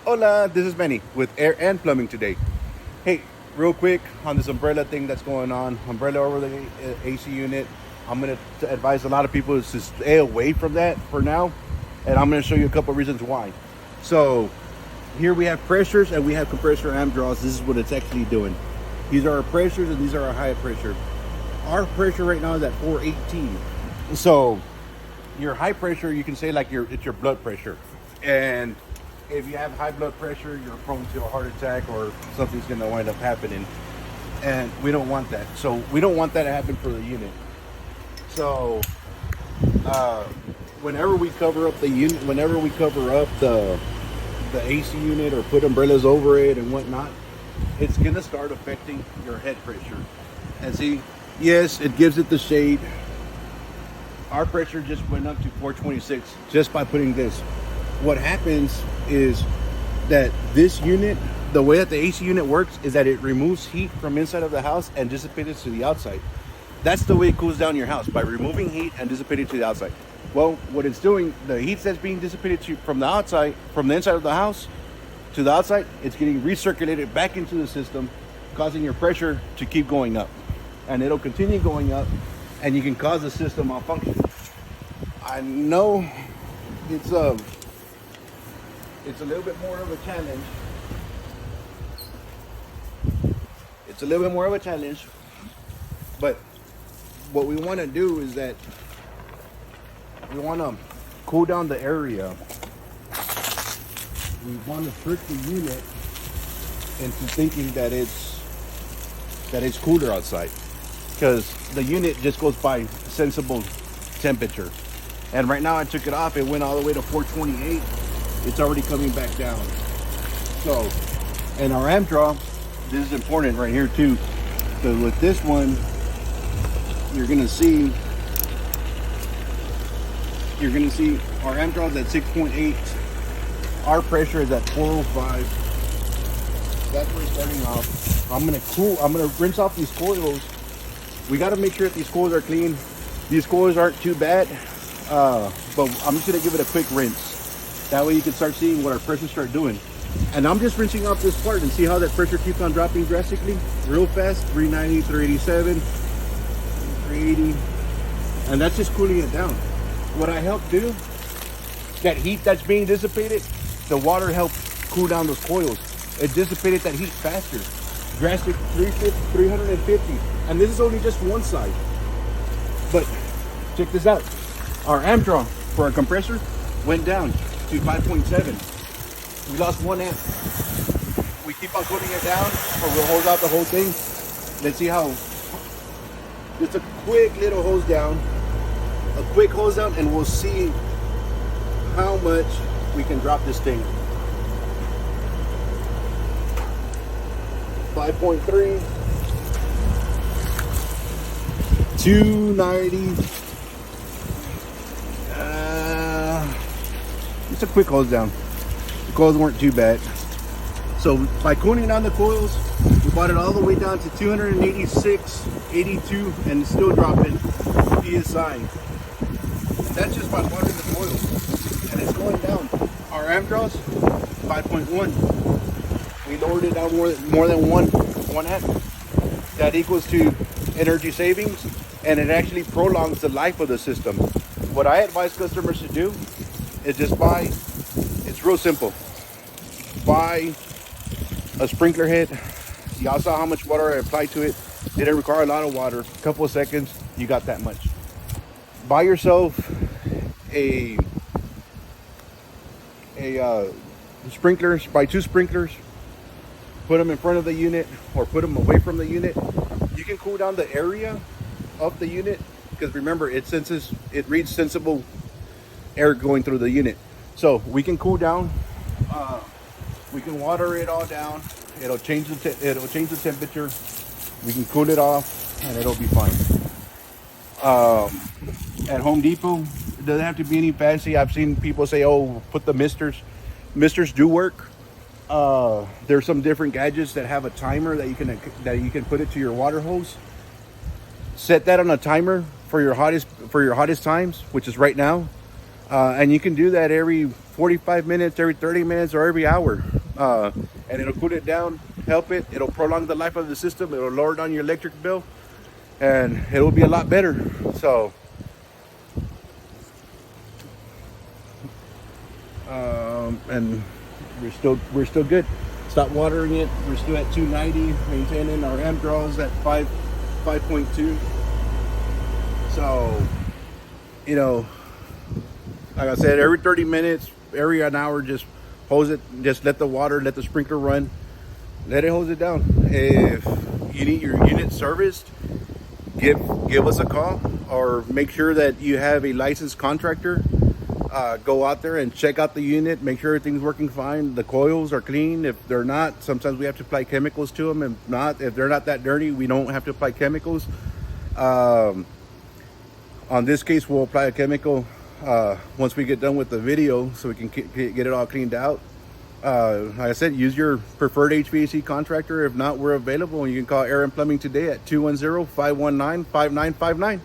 Hola, this is Benny with Air and Plumbing today. Hey, real quick on this umbrella thing that's going on, umbrella over the AC unit. I'm going to advise a lot of people to stay away from that for now, and I'm going to show you a couple reasons why. So, here we have pressures and we have compressor amp draws. This is what it's actually doing. These are our pressures and these are our high pressure. Our pressure right now is at 418. So, your high pressure, you can say like it's your blood pressure, and if you have high blood pressure, you're prone to a heart attack or something's going to wind up happening, and we don't want that. So we don't want that to happen for the unit. So uh, whenever we cover up the unit, whenever we cover up the AC unit or put umbrellas over it and whatnot, it's going to start affecting your head pressure. And see, yes, it gives it the shade. Our pressure just went up to 426 just by putting this. What happens is that this unit, the way that the AC unit works is that it removes heat from inside of the house and dissipates it to the outside. That's the way it cools down your house, by removing heat and dissipating it to the outside. Well, what it's doing, the heat that's being dissipated from the outside, from the inside of the house to the outside, it's getting recirculated back into the system, causing your pressure to keep going up. And it'll continue going up, and you can cause the system malfunction. I know it's a little bit more of a challenge. It's a little bit more of a challenge, but what we want to do is that we want to cool down the area. We want to trick the unit into thinking that it's cooler outside, because the unit just goes by sensible temperature. And right now I took it off, it went all the way to 428. It's already coming back down. So, and our amp draw, this is important right here too. So with this one, you're gonna see our amp draw is at 6.8. Our pressure is at 405. That's where it's starting off. I'm gonna rinse off these coils. We gotta make sure that these coils are clean. These coils aren't too bad, but I'm just gonna give it a quick rinse. That way you can start seeing what our pressure start doing. And I'm just rinsing off this part and see how that pressure keeps on dropping drastically. Real fast, 390, 387, 380. And that's just cooling it down. What I help do, that heat that's being dissipated, the water helped cool down those coils. It dissipated that heat faster. Drastic 350. And this is only just one side. But check this out. Our amp draw for our compressor went down to 5.7. We lost 1 amp. We keep on putting it down, or we'll hose out the whole thing. Let's see how. Just a quick little hose down, and we'll see how much we can drop this thing. 5.3, 290. It's a quick hose down. The coils weren't too bad. So by cooling down the coils, we brought it all the way down to 286, 82, and it's still dropping PSI. That's just by watering the coils, and it's going down. Our amp draws 5.1. We lowered it down more than one amp. That equals to energy savings, and it actually prolongs the life of the system. What I advise customers to do is just buy. It's real simple. Buy a sprinkler head. Y'all saw how much water I applied to it. Didn't require a lot of water. A couple of seconds, you got that much. Buy yourself a sprinklers. Buy 2 sprinklers. Put them in front of the unit or put them away from the unit. You can cool down the area of the unit, because remember, it reads sensible air going through the unit. So we can cool down. We can water it all down. It'll change the temperature. We can cool it off, and it'll be fine. At Home Depot, it doesn't have to be any fancy. I've seen people say, "Oh, put the misters." Misters do work. There's some different gadgets that have a timer that you can put it to your water hose. Set that on a timer for your hottest times, which is right now. And you can do that every 45 minutes, every 30 minutes, or every hour. And it'll cool it down, help it. It'll prolong the life of the system. It'll lower down your electric bill, and it'll be a lot better. So, and we're still good. Stop watering it. We're still at 290, maintaining our amp draws at 5.2. So, you know, like I said, every 30 minutes, every an hour, just hose it. Just let the sprinkler run. Let it hose it down. If you need your unit serviced, give us a call, or make sure that you have a licensed contractor. Go out there and check out the unit. Make sure everything's working fine. The coils are clean. If they're not, sometimes we have to apply chemicals to them. If they're not that dirty, we don't have to apply chemicals. On this case, we'll apply a chemical once we get done with the video, so we can get it all cleaned out. Like I said, use your preferred HVAC contractor. If not, we're available, and you can call Air and Plumbing today at 210-519-5959.